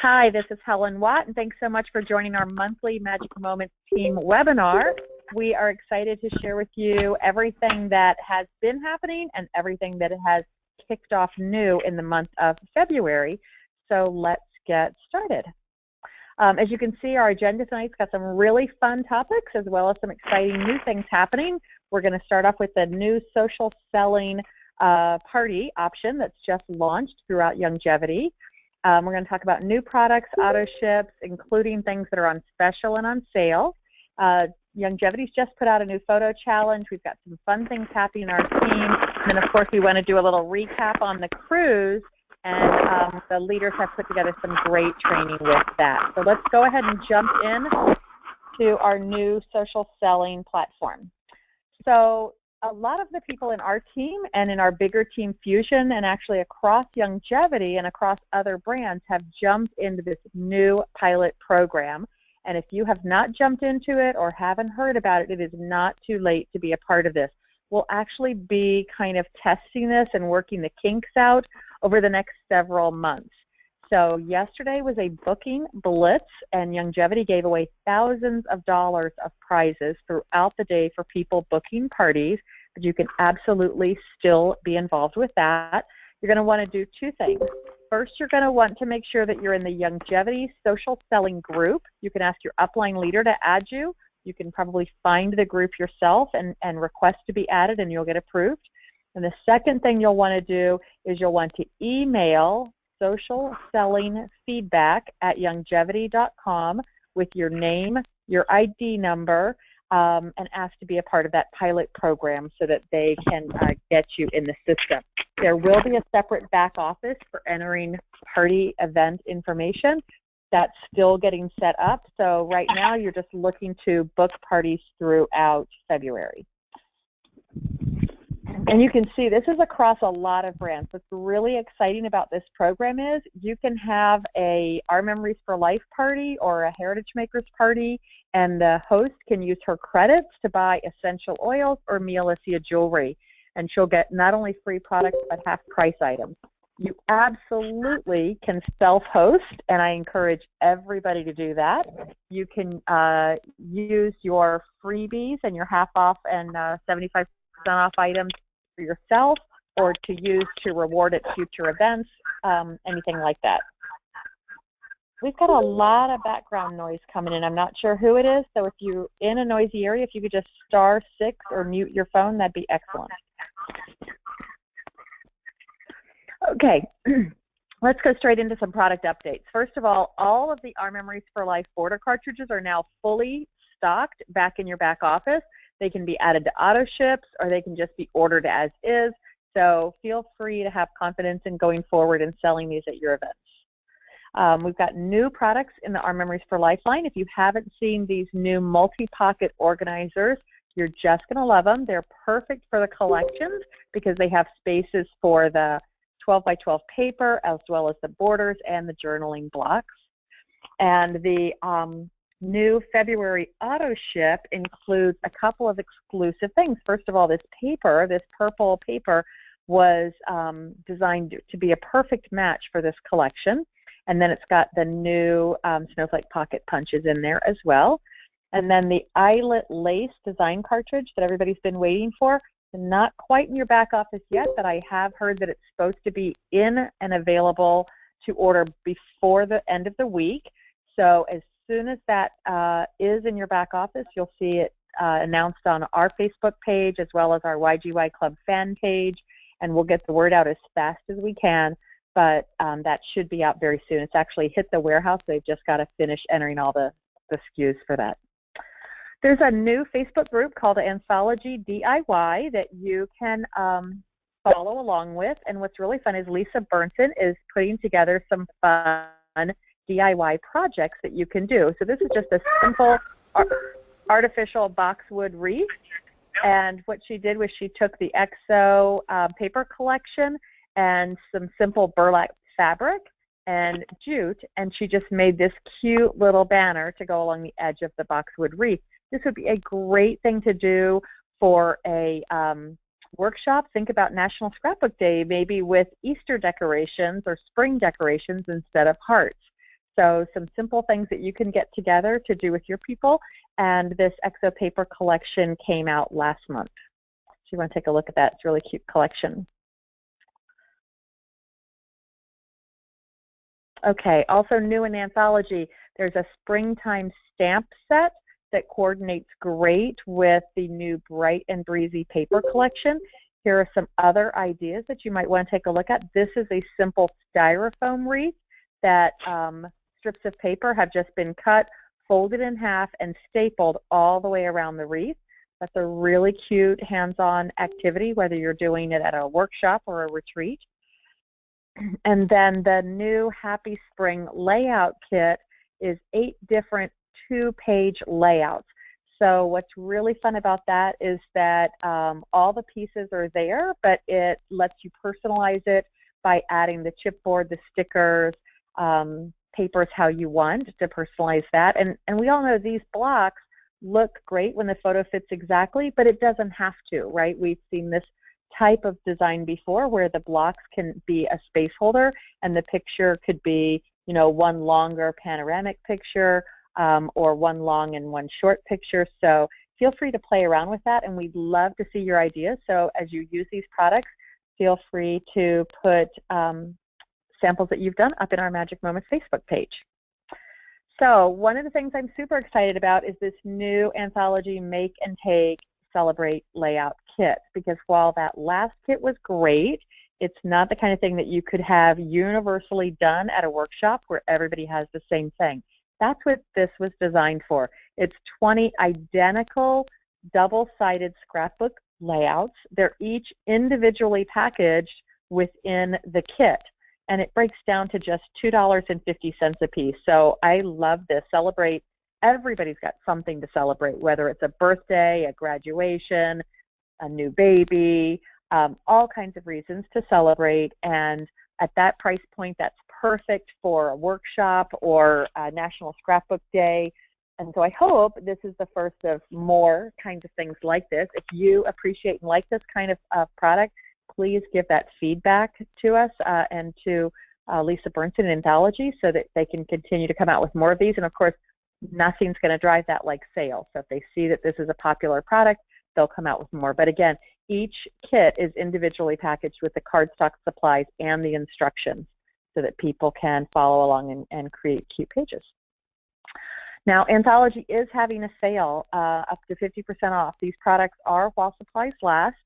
Hi, this is Helen Watt, and thanks so much for joining our monthly Magic Moments team webinar. We are excited to share with you everything that has been happening and everything that has kicked off new in the month of February. So let's get started. As you can see, our agenda tonight's got some really fun topics as well as some exciting new things happening. We're going to start off with the new social selling party option that's just launched throughout Youngevity. We're going to talk about new products, auto ships, including things that are on special and on sale. Youngevity's just put out a new photo challenge. We've got some fun things happening in our team. And then, of course, we want to do a little recap on the cruise. And the leaders have put together some great training with that. So let's go ahead and jump in to our new social selling platform. So a lot of the people in our team and in our bigger team Fusion and actually across Youngevity and across other brands have jumped into this new pilot program. And if you have not jumped into it or haven't heard about it, it is not too late to be a part of this. We'll actually be kind of testing this and working the kinks out over the next several months. So yesterday was a booking blitz, and Youngevity gave away thousands of dollars of prizes throughout the day for people booking parties, but you can absolutely still be involved with that. You're going to want to do two things. First, you're going to want to make sure that you're in the Youngevity social selling group. You can ask your upline leader to add you. You can probably find the group yourself and request to be added, and you'll get approved. And the second thing you'll want to do is you'll want to email social selling feedback at youngevity.com with your name, your ID number, and ask to be a part of that pilot program so that they can get you in the system. There will be a separate back office for entering party event information. That's still getting set up. So right now you're just looking to book parties throughout February. And you can see this is across a lot of brands. What's really exciting about this program is you can have a Our Memories for Life party or a Heritage Makers party, and the host can use her credits to buy essential oils or Mia Alicia jewelry. And she'll get not only free products but half price items. You absolutely can self-host, and I encourage everybody to do that. You can use your freebies and your half off and 75% off items for yourself, or to use to reward at future events, anything like that. We've got a lot of background noise coming in. I'm not sure who it is, so if you're in a noisy area, if you could just *6 or mute your phone, that'd be excellent. Okay, let's go straight into some product updates. First of all of the Our Memories for Life border cartridges are now fully stocked back in your back office. They can be added to auto ships, or they can just be ordered as is. So feel free to have confidence in going forward and selling these at your events. We've got new products in the Our Memories for Life line. If you haven't seen these new multi-pocket organizers, you're just going to love them. They're perfect for the collections because they have spaces for the 12 by 12 paper as well as the borders and the journaling blocks. And the new February auto ship includes a couple of exclusive things. First of all, this paper, this purple paper, was designed to be a perfect match for this collection. And then it's got the new snowflake pocket punches in there as well. And then the eyelet lace design cartridge that everybody's been waiting for. Not quite in your back office yet, but I have heard that it's supposed to be in and available to order before the end of the week. So as soon as that is in your back office, you'll see it announced on our Facebook page as well as our YGY Club fan page, and we'll get the word out as fast as we can, but that should be out very soon. It's actually hit the warehouse. They've just got to finish entering all the SKUs for that. There's a new Facebook group called Anthology DIY that you can follow along with, and what's really fun is Lisa Burnson is putting together some fun DIY projects that you can do. So this is just a simple artificial boxwood wreath, and what she did was she took the EXO paper collection and some simple burlap fabric and jute, and she just made this cute little banner to go along the edge of the boxwood wreath. This would be a great thing to do for a workshop. Think about National Scrapbook Day, maybe with Easter decorations or spring decorations instead of hearts. So some simple things that you can get together to do with your people, and this Exo Paper collection came out last month. So you want to take a look at that. It's a really cute collection. Okay, also new in Anthology, there's a springtime stamp set that coordinates great with the new Bright and Breezy paper collection. Here are some other ideas that you might want to take a look at. This is a simple styrofoam wreath that strips of paper have just been cut, folded in half, and stapled all the way around the wreath. That's a really cute hands-on activity, whether you're doing it at a workshop or a retreat. And then the new Happy Spring layout kit is 8 different 2-page layouts. So what's really fun about that is that all the pieces are there, but it lets you personalize it by adding the chipboard, the stickers, papers how you want to personalize that. And we all know these blocks look great when the photo fits exactly, but it doesn't have to, right? We've seen this type of design before where the blocks can be a space holder and the picture could be, you know, one longer panoramic picture or one long and one short picture. So feel free to play around with that, and we'd love to see your ideas. So as you use these products, feel free to put samples that you've done up in our Magic Moments Facebook page. So one of the things I'm super excited about is this new Anthology Make and Take Celebrate layout kit, because while that last kit was great, it's not the kind of thing that you could have universally done at a workshop where everybody has the same thing. That's what this was designed for. It's 20 identical double-sided scrapbook layouts. They're each individually packaged within the kit, and it breaks down to just $2.50 a piece. So I love this. Celebrate. Everybody's got something to celebrate, whether it's a birthday, a graduation, a new baby, all kinds of reasons to celebrate. And at that price point, that's perfect for a workshop or a National Scrapbook Day. And so I hope this is the first of more kinds of things like this. If you appreciate and like this kind of product, please give that feedback to us and to Lisa Burnson in Anthology so that they can continue to come out with more of these. And of course, nothing's going to drive that like sales. So if they see that this is a popular product, they'll come out with more. But again, each kit is individually packaged with the cardstock supplies and the instructions so that people can follow along and create cute pages. Now, Anthology is having a sale up to 50% off. These products are while supplies last,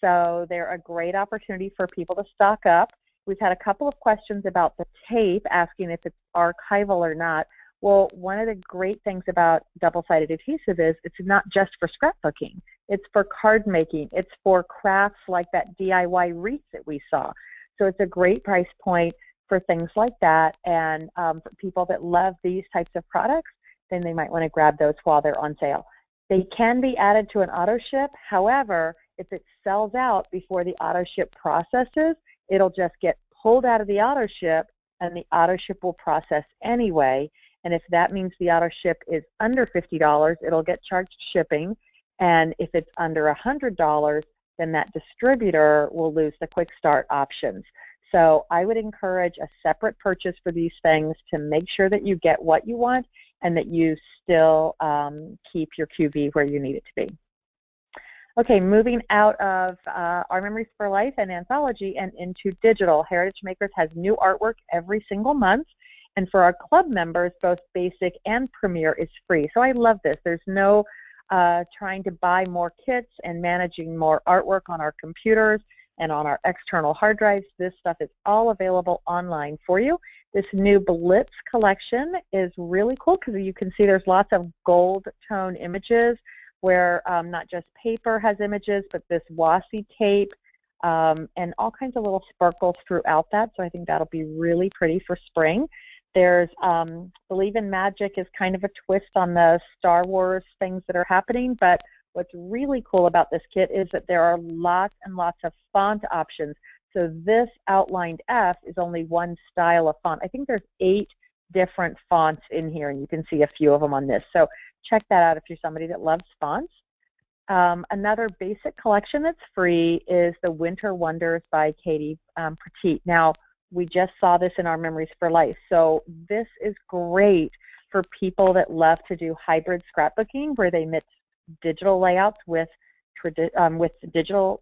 so they're a great opportunity for people to stock up. We've had a couple of questions about the tape, asking if it's archival or not. Well, one of the great things about double-sided adhesive is it's not just for scrapbooking. It's for card making. It's for crafts like that DIY wreath that we saw. So it's a great price point for things like that. And for people that love these types of products, then they might want to grab those while they're on sale. They can be added to an auto ship. However, if it sells out before the auto ship processes, it'll just get pulled out of the auto ship, and the auto ship will process anyway. And if that means the auto ship is under $50, it'll get charged shipping. And if it's under $100, then that distributor will lose the quick start options. So I would encourage a separate purchase for these things to make sure that you get what you want and that you still keep your QV where you need it to be. Okay, moving out of our Memories for Life and Anthology and into digital. Heritage Makers has new artwork every single month. And for our club members, both Basic and Premier is free. So I love this. There's no trying to buy more kits and managing more artwork on our computers and on our external hard drives. This stuff is all available online for you. This new Blitz collection is really cool because you can see there's lots of gold tone images where not just paper has images, but this washi tape and all kinds of little sparkles throughout that. So I think that'll be really pretty for spring. There's Believe in Magic is kind of a twist on the Star Wars things that are happening, but what's really cool about this kit is that there are lots and lots of font options. So this outlined F is only one style of font. I think there's 8 different fonts in here, and you can see a few of them on this. So check that out if you're somebody that loves fonts. Another basic collection that's free is the Winter Wonders by Katie Petit. Now, we just saw this in our Memories for Life. So this is great for people that love to do hybrid scrapbooking, where they mix digital layouts with traditional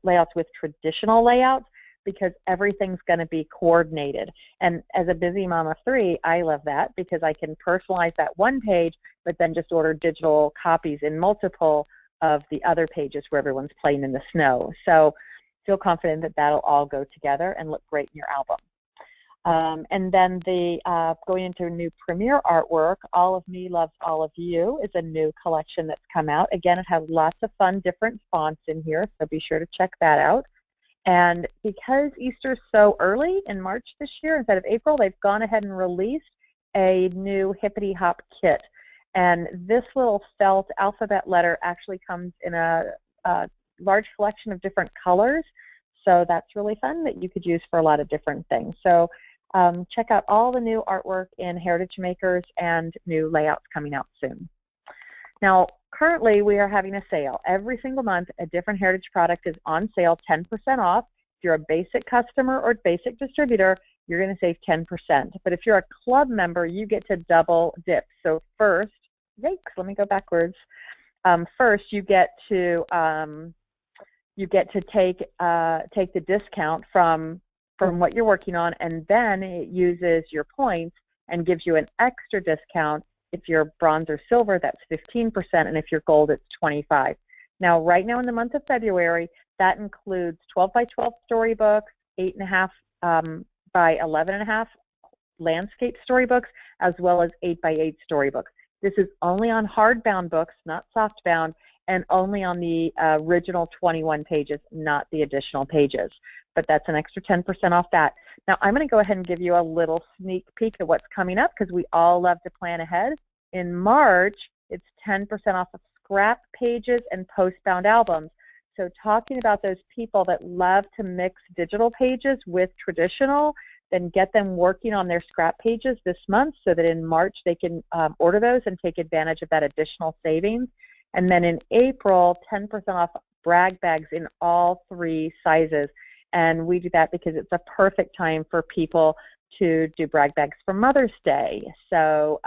layouts, because everything's going to be coordinated. And as a busy mom of 3, I love that, because I can personalize that one page, but then just order digital copies in multiple of the other pages where everyone's playing in the snow. So feel confident that that'll all go together and look great in your album. And then going into new premiere artwork, All of Me Loves All of You is a new collection that's come out. Again, it has lots of fun different fonts in here, so be sure to check that out. And because Easter's so early in March this year instead of April, they've gone ahead and released a new Hippity Hop kit. And this little felt alphabet letter actually comes in a large collection of different colors. So that's really fun that you could use for a lot of different things. So check out all the new artwork in Heritage Makers and new layouts coming out soon. Now, currently we are having a sale. Every single month, a different Heritage product is on sale, 10% off. If you're a basic customer or basic distributor, you're going to save 10%. But if you're a club member, you get to double dip. So first, yikes, let me go backwards. First, you get to take the discount from what you're working on, and then it uses your points and gives you an extra discount. If you're bronze or silver, that's 15%, and if you're gold, it's 25%. Now, right now in the month of February, that includes 12 by 12 storybooks, 8.5 by 11.5 landscape storybooks, as well as 8 by 8 storybooks. This is only on hardbound books, not softbound, and only on the original 21 pages, not the additional pages. But that's an extra 10% off that. Now, I'm going to go ahead and give you a little sneak peek of what's coming up, because we all love to plan ahead. In March, it's 10% off of scrap pages and postbound albums. So talking about those people that love to mix digital pages with traditional, then get them working on their scrap pages this month so that in March they can order those and take advantage of that additional savings. And then in April, 10% off brag bags in all 3 sizes. And we do that because it's a perfect time for people to do brag bags for Mother's Day. So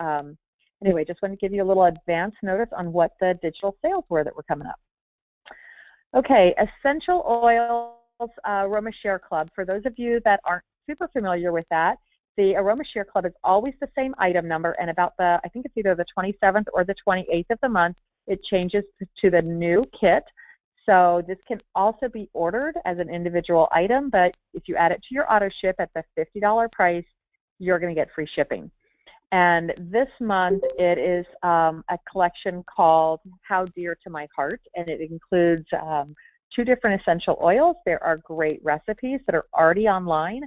anyway, just want to give you a little advance notice on what the digital sales were that were coming up. Okay, Essential Oils Aroma Share Club. For those of you that aren't super familiar with that, the Aroma Share Club is always the same item number, and about I think it's either the 27th or the 28th of the month, it changes to the new kit. So this can also be ordered as an individual item, but if you add it to your auto ship at the $50 price, you're going to get free shipping. And this month it is a collection called How Dear to My Heart, and it includes 2 different essential oils. There are great recipes that are already online.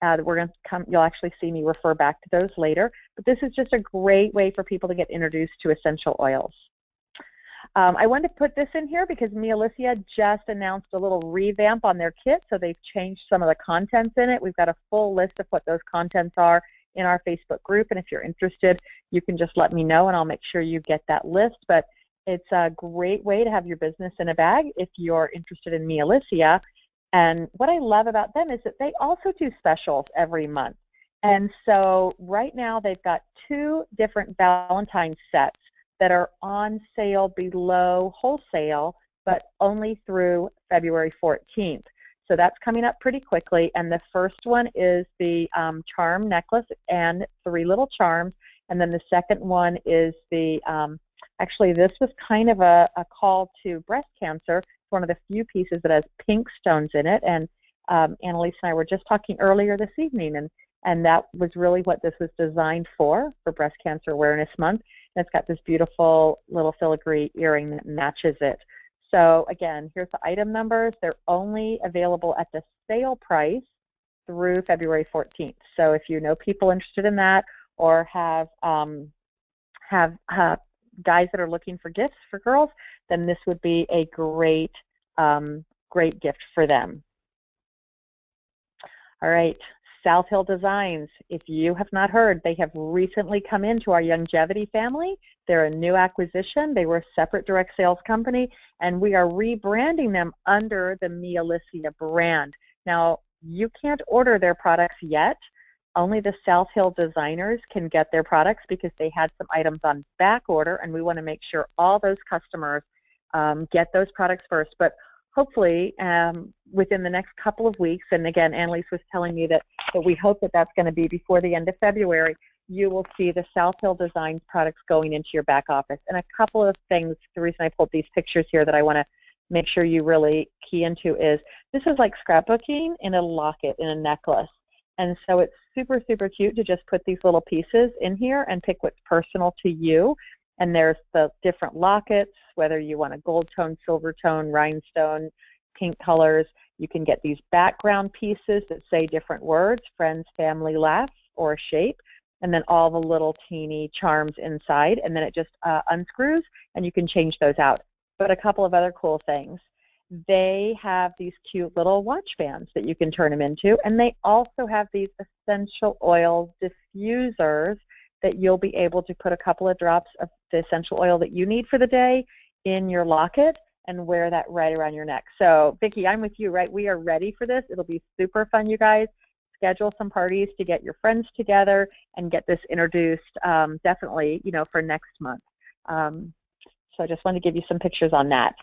You'll actually see me refer back to those later. But this is just a great way for people to get introduced to essential oils. I wanted to put this in here because Mia Alicia just announced a little revamp on their kit, so they've changed some of the contents in it. We've got a full list of what those contents are in our Facebook group, and if you're interested, you can just let me know and I'll make sure you get that list. But it's a great way to have your business in a bag if you're interested in Mia Alicia. And what I love about them is that they also do specials every month. And so right now they've got 2 different Valentine's sets that are on sale below wholesale, but only through February 14th. So that's coming up pretty quickly. And the first one is the charm necklace and 3 little charms. And then the second one is the, actually this was kind of a call to breast cancer. It's one of the few pieces that has pink stones in it. And Annalise and I were just talking earlier this evening, and that was really what this was designed for Breast Cancer Awareness Month. And it's got this beautiful little filigree earring that matches it. So again, here's the item numbers. They're only available at the sale price through February 14th. So if you know people interested in that, or have guys that are looking for gifts for girls, then this would be a great, great gift for them. All right. South Hill Designs, if you have not heard, they have recently come into our Youngevity family. They're a new acquisition. They were a separate direct sales company, and we are rebranding them under the Mia Alicia brand. Now, you can't order their products yet, only the South Hill designers can get their products because they had some items on back order, and we want to make sure all those customers get those products first. But hopefully within the next couple of weeks, and again, Annalise was telling me that we hope that that's going to be before the end of February, you will see the South Hill Designs products going into your back office. And a couple of things, the reason I pulled these pictures here that I want to make sure you really key into is this is like scrapbooking in a locket, in a necklace. And so it's super, super cute to just put these little pieces in here and pick what's personal to you. And there's the different lockets, whether you want a gold tone, silver tone, rhinestone, pink colors. You can get these background pieces that say different words, friends, family, laughs, or a shape, and then all the little teeny charms inside, and then it just unscrews, and you can change those out. But a couple of other cool things. They have these cute little watch bands that you can turn them into, and they also have these essential oil diffusers that you'll be able to put a couple of drops of the essential oil that you need for the day in your locket and wear that right around your neck. So, Vicki, I'm with you, right? We are ready for this. It'll be super fun, you guys. Schedule some parties to get your friends together and get this introduced definitely, for next month. So I just wanted to give you some pictures on that.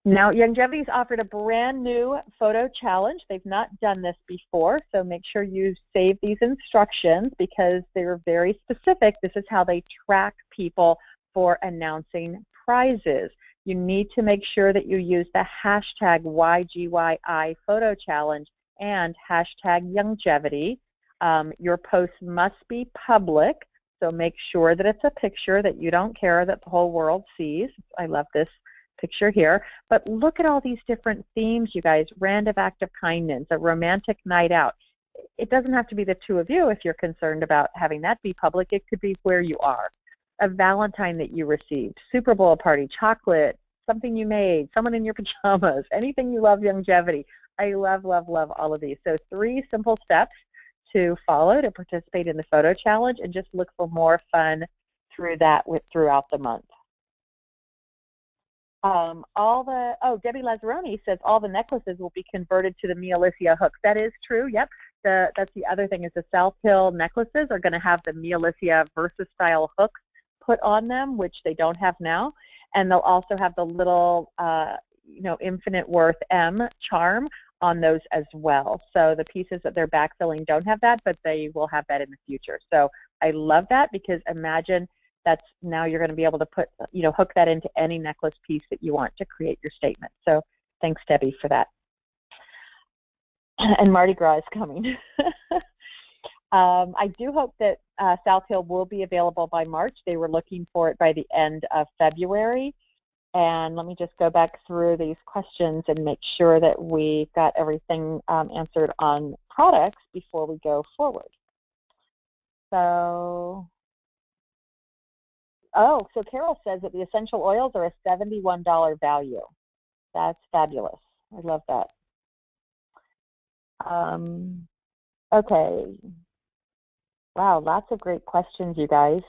Now, Youngevity's offered a brand new photo challenge. They've not done this before, so make sure you save these instructions because they're very specific. This is how they track people for announcing prizes. You need to make sure that you use the hashtag YGYI photo challenge and hashtag Youngevity. Your post must be public, so make sure that it's a picture that you don't care that the whole world sees. I love this picture here. But look at all these different themes, you guys. Random act of kindness, a romantic night out. It doesn't have to be the two of you if you're concerned about having that be public. It could be where you are. A Valentine that you received, Super Bowl party, chocolate, something you made, someone in your pajamas, anything you love Youngevity. I love, love, love all of these. So 3 simple steps to follow to participate in the photo challenge, and just look for more fun through that throughout the month. Debbie Lazzaroni says all the necklaces will be converted to the Mia Alicia hooks. That is true, yep. That's the other thing is the South Hill necklaces are going to have the Mia Alicia Versa style hooks put on them, which they don't have now. And they'll also have the little, Infinite Worth M charm on those as well. So the pieces that they're backfilling don't have that, but they will have that in the future. So I love that because imagine that's now you're going to be able to put, hook that into any necklace piece that you want to create your statement. So thanks, Debbie, for that. And Mardi Gras is coming. I do hope that South Hill will be available by March. They were looking for it by the end of February. And let me just go back through these questions and make sure that we got everything answered on products before we go forward. So Carol says that the essential oils are a $71 value. That's fabulous. I love that. Okay. Wow, lots of great questions, you guys.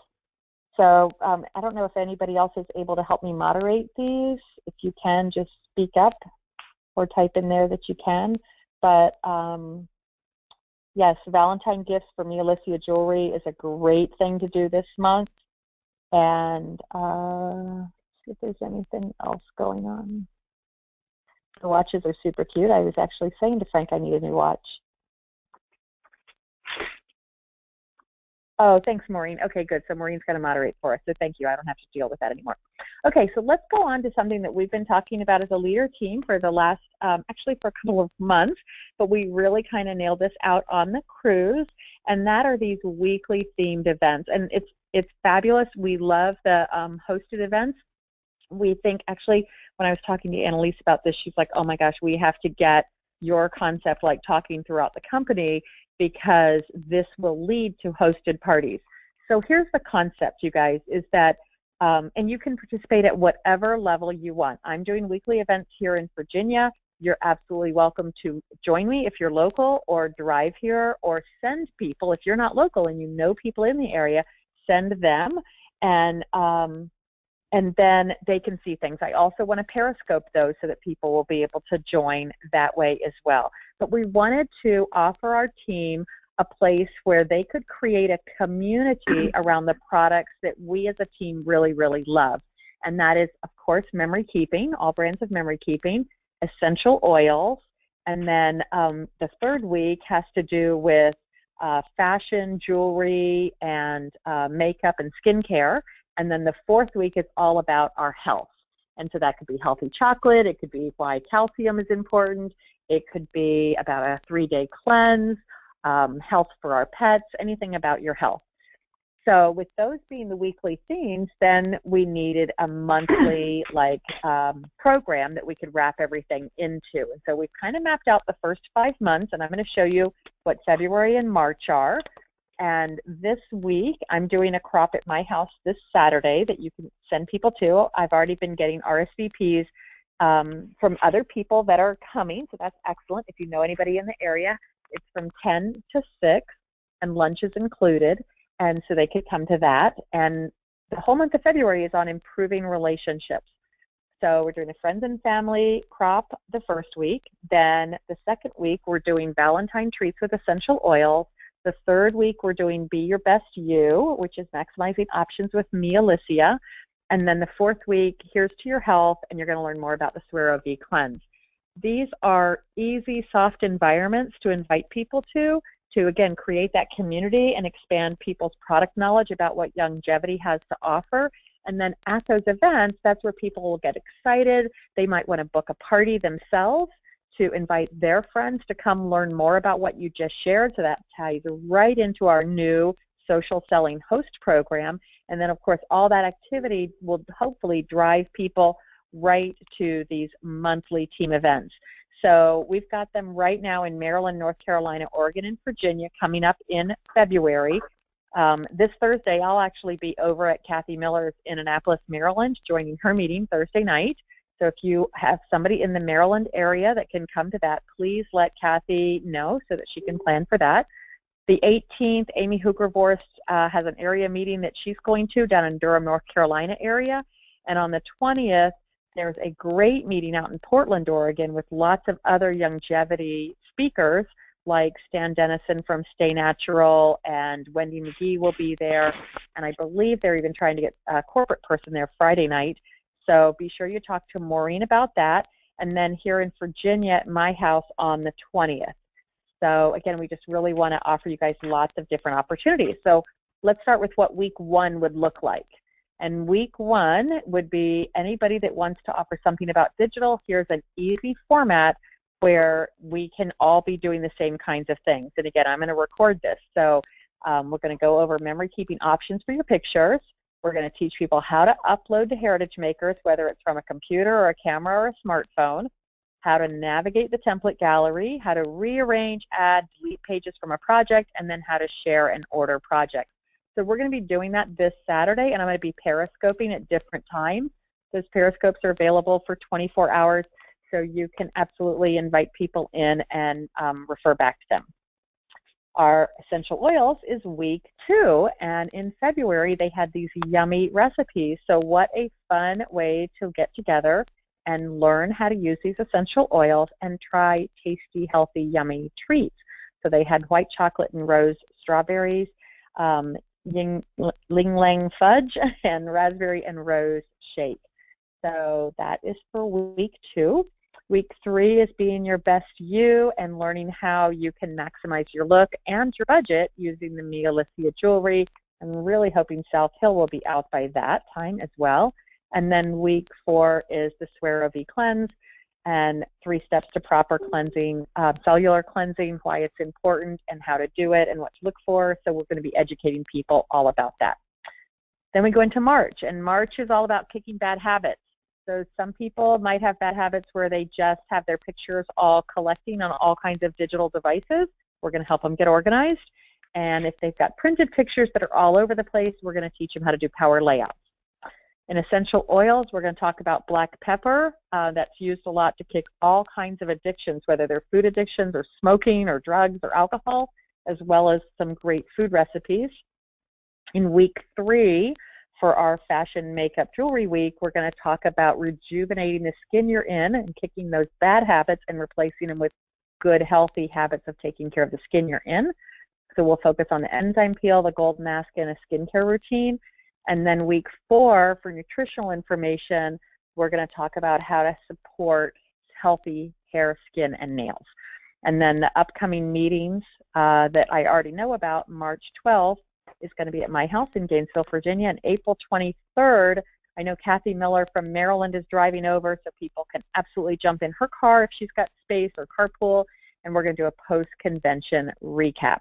So I don't know if anybody else is able to help me moderate these. If you can, just speak up or type in there that you can. But yes, Valentine gifts for Mia Alicia jewelry is a great thing to do this month. And see if there's anything else going on. The watches are super cute. I was actually saying to Frank I need a new watch. Oh, thanks, Maureen. Okay, good. So Maureen's going to moderate for us. So thank you. I don't have to deal with that anymore. Okay, so let's go on to something that we've been talking about as a leader team for the last, actually for a couple of months, but we really kind of nailed this out on the cruise, and that are these weekly themed events. And it's fabulous. We love the hosted events. We think, actually, when I was talking to Annalise about this, she's like, oh my gosh, we have to get your concept like talking throughout the company, because this will lead to hosted parties. So here's the concept, you guys, is that, and you can participate at whatever level you want. I'm doing weekly events here in Virginia. You're absolutely welcome to join me if you're local, or drive here, or send people. If you're not local and you know people in the area, send them, and then they can see things. I also want to periscope those so that people will be able to join that way as well. But we wanted to offer our team a place where they could create a community around the products that we as a team really, really love. And that is, of course, memory keeping, all brands of memory keeping, essential oils, and then the third week has to do with fashion, jewelry, and makeup and skincare. And then the fourth week is all about our health. And so that could be healthy chocolate. It could be why calcium is important. It could be about a 3-day cleanse, health for our pets, anything about your health. So with those being the weekly themes, then we needed a monthly program that we could wrap everything into. And so we've kind of mapped out the first 5 months, and I'm going to show you what February and March are. And this week, I'm doing a crop at my house this Saturday that you can send people to. I've already been getting RSVPs from other people that are coming, so that's excellent. If you know anybody in the area, it's from 10 to 6, and lunch is included. And so they could come to that. And the whole month of February is on improving relationships. So we're doing a friends and family crop the first week. Then the second week, we're doing Valentine treats with essential oils. The third week, we're doing Be Your Best You, which is maximizing options with me, Alicia. And then the fourth week, Here's to Your Health, and you're going to learn more about the Suero V Cleanse. These are easy, soft environments to invite people to again, create that community and expand people's product knowledge about what Youngevity has to offer. And then at those events, that's where people will get excited. They might want to book a party themselves to invite their friends to come learn more about what you just shared. So that ties right into our new social selling host program. And then, of course, all that activity will hopefully drive people right to these monthly team events. So we've got them right now in Maryland, North Carolina, Oregon, and Virginia coming up in February. This Thursday, I'll actually be over at Kathy Miller's in Annapolis, Maryland, joining her meeting Thursday night. So if you have somebody in the Maryland area that can come to that, please let Kathy know so that she can plan for that. The 18th, Amy Hooger-Vorst has an area meeting that she's going to down in Durham, North Carolina area. And on the 20th, there's a great meeting out in Portland, Oregon, with lots of other Youngevity speakers, like Stan Dennison from Stay Natural, and Wendy McGee will be there. And I believe they're even trying to get a corporate person there Friday night. So be sure you talk to Maureen about that. And then here in Virginia at my house on the 20th. So again, we just really want to offer you guys lots of different opportunities. So let's start with what week 1 would look like. And week 1 would be anybody that wants to offer something about digital. Here's an easy format where we can all be doing the same kinds of things. And again, I'm going to record this. So we're going to go over memory keeping options for your pictures. We're going to teach people how to upload to Heritage Makers, whether it's from a computer or a camera or a smartphone, how to navigate the template gallery, how to rearrange, add, delete pages from a project, and then how to share and order projects. So we're going to be doing that this Saturday, and I'm going to be periscoping at different times. Those periscopes are available for 24 hours, so you can absolutely invite people in and refer back to them. Our essential oils is week 2, and in February they had these yummy recipes. So what a fun way to get together and learn how to use these essential oils and try tasty, healthy, yummy treats. So they had white chocolate and rose strawberries, Ying Lang fudge, and raspberry and rose shake. So that is for week 2. Week 3 is being your best you and learning how you can maximize your look and your budget using the Me Alicia jewelry. I'm really hoping South Hill will be out by that time as well. And then week 4 is the Suero V Cleanse and 3 steps to proper cleansing, cellular cleansing, why it's important and how to do it and what to look for. So we're going to be educating people all about that. Then we go into March, and March is all about kicking bad habits. So some people might have bad habits where they just have their pictures all collecting on all kinds of digital devices. We're going to help them get organized. And if they've got printed pictures that are all over the place, we're going to teach them how to do power layouts. In essential oils, we're going to talk about black pepper. That's used a lot to kick all kinds of addictions, whether they're food addictions or smoking or drugs or alcohol, as well as some great food recipes. In week 3, for our fashion makeup jewelry week, we're going to talk about rejuvenating the skin you're in and kicking those bad habits and replacing them with good, healthy habits of taking care of the skin you're in. So we'll focus on the enzyme peel, the gold mask, and a skincare routine. And then week 4, for nutritional information, we're going to talk about how to support healthy hair, skin, and nails. And then the upcoming meetings that I already know about, March 12th, is going to be at my house in Gainesville, Virginia, and April 23rd, I know Kathy Miller from Maryland is driving over, so people can absolutely jump in her car if she's got space, or carpool, and we're going to do a post-convention recap.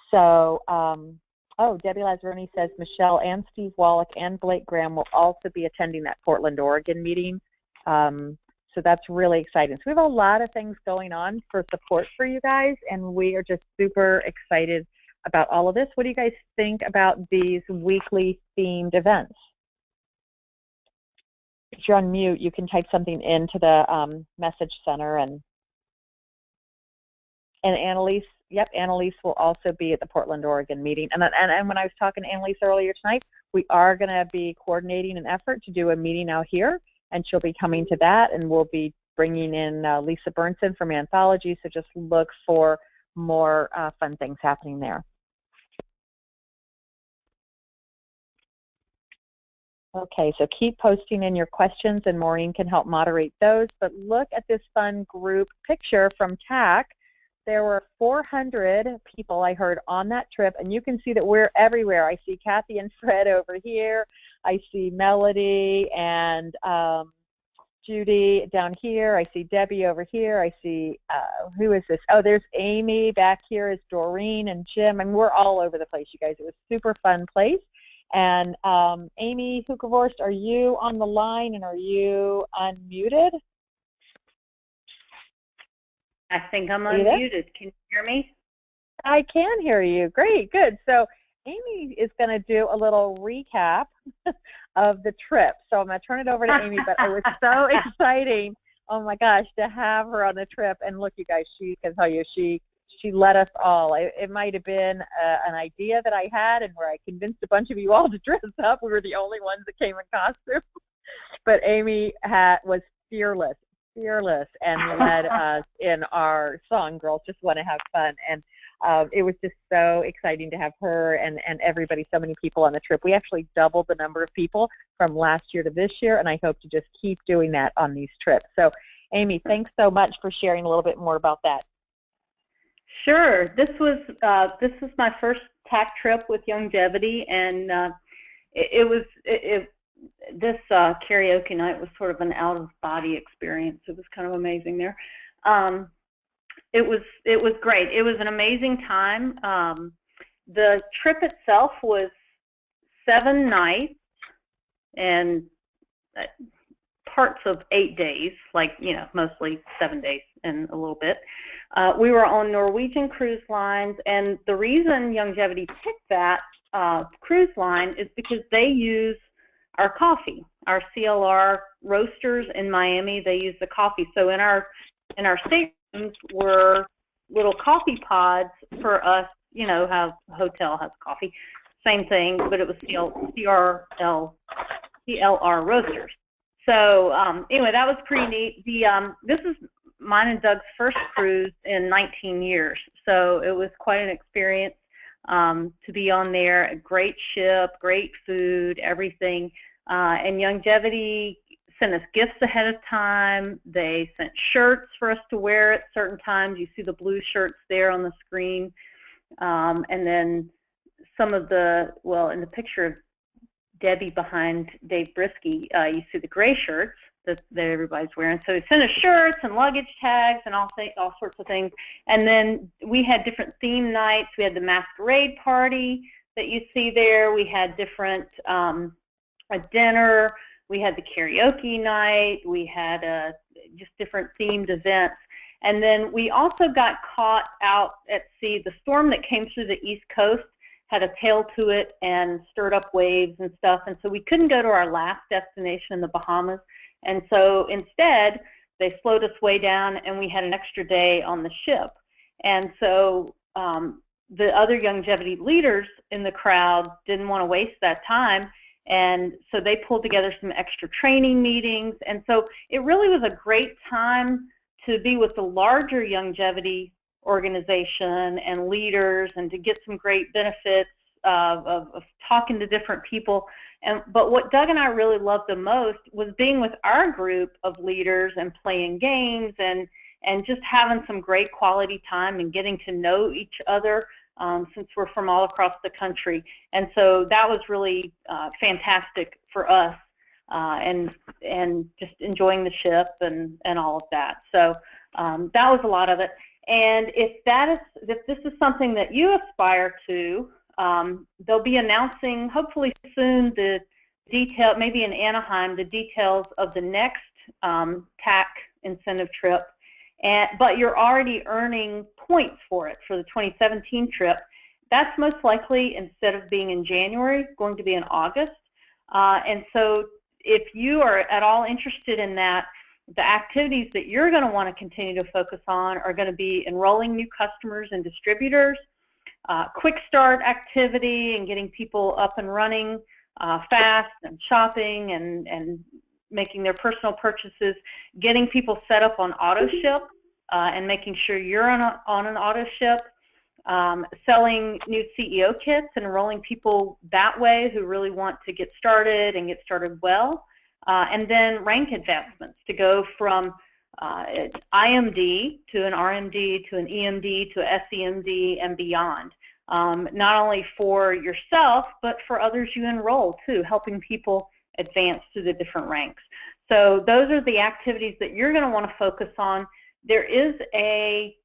So, oh, Debbie Lazzaroni says Michelle and Steve Wallach and Blake Graham will also be attending that Portland, Oregon meeting. So that's really exciting. So we have a lot of things going on for support for you guys, and we are just super excited about all of this. What do you guys think about these weekly themed events? If you're on mute, you can type something into the message center. And Annalise, yep, Annalise will also be at the Portland, Oregon meeting. And when I was talking to Annalise earlier tonight, we are going to be coordinating an effort to do a meeting out here, and she'll be coming to that, and we'll be bringing in Lisa Burnson from Anthology, so just look for more fun things happening there. Okay, so keep posting in your questions, and Maureen can help moderate those. But look at this fun group picture from TAC. There were 400 people, I heard, on that trip, and you can see that we're everywhere. I see Kathy and Fred over here. I see Melody and Judy down here. I see Debbie over here. I see, who is this? Oh, there's Amy. Back here is Doreen and Jim. I mean, we're all over the place, you guys. It was a super fun place. And Amy Hukevorst, are you on the line, and are you unmuted? I think I'm unmuted. Can you hear me? I can hear you. Great, good. So Amy is going to do a little recap of the trip. So I'm going to turn it over to Amy, but it was so exciting, oh my gosh, to have her on the trip. And look, you guys, she can tell you, she led us all. It might have been an idea that I had, and where I convinced a bunch of you all to dress up. We were the only ones that came in costume. But Amy was fearless, and led us in our song, Girls Just Want to Have Fun. And it was just so exciting to have her and everybody, so many people on the trip. We actually doubled the number of people from last year to this year, and I hope to just keep doing that on these trips. So, Amy, thanks so much for sharing a little bit more about that. Sure. This was my first TAC trip with Youngevity, and this karaoke night was sort of an out-of-body experience. It was kind of amazing there. It was great. It was an amazing time. The trip itself was 7 nights and parts of 8 days, like, you know, mostly 7 days and a little bit. We were on Norwegian Cruise Lines, and the reason Youngevity picked that cruise line is because they use our coffee, our CLR roasters in Miami. They use the coffee. So in our staterooms were little coffee pods for us. You know how a hotel has coffee, same thing, but it was CLR roasters. So anyway, that was pretty neat. This is mine and Doug's first cruise in 19 years, so it was quite an experience to be on there. A great ship, great food, everything. And Youngevity sent us gifts ahead of time. They sent shirts for us to wear at certain times. You see the blue shirts there on the screen. And then some of the, well, in the picture of Debbie behind Dave Brisky, you see the gray shirts that everybody's wearing. So they sent us shirts and luggage tags and all sorts of things. And then we had different theme nights. We had the masquerade party that you see there. We had different, a dinner. We had the karaoke night. We had just different themed events. And then we also got caught out at sea. The storm that came through the East Coast had a tail to it and stirred up waves and stuff. And so we couldn't go to our last destination in the Bahamas. And so instead, they slowed us way down, and we had an extra day on the ship. And so the other Youngevity leaders in the crowd didn't want to waste that time. And so they pulled together some extra training meetings. And so it really was a great time to be with the larger Youngevity organization and leaders, and to get some great benefits of talking to different people. But what Doug and I really loved the most was being with our group of leaders and playing games and just having some great quality time and getting to know each other, since we're from all across the country. And so that was really fantastic for us, and just enjoying the ship and all of that. So that was a lot of it. And if this is something that you aspire to, they'll be announcing hopefully soon the detail, maybe in Anaheim, the details of the next TAC incentive trip. But you're already earning points for it for the 2017 trip. That's most likely, instead of being in January, going to be in August. And so if you are at all interested in that, the activities that you're going to want to continue to focus on are going to be enrolling new customers and distributors, quick start activity and getting people up and running fast, and shopping and making their personal purchases, getting people set up on auto ship and making sure you're on an auto ship, selling new CEO kits and enrolling people that way who really want to get started and get started well, and then rank advancements to go from IMD to an RMD to an EMD to a SEMD and beyond. Not only for yourself, but for others you enroll too, helping people advance through the different ranks. So those are the activities that you're going to want to focus on. There is a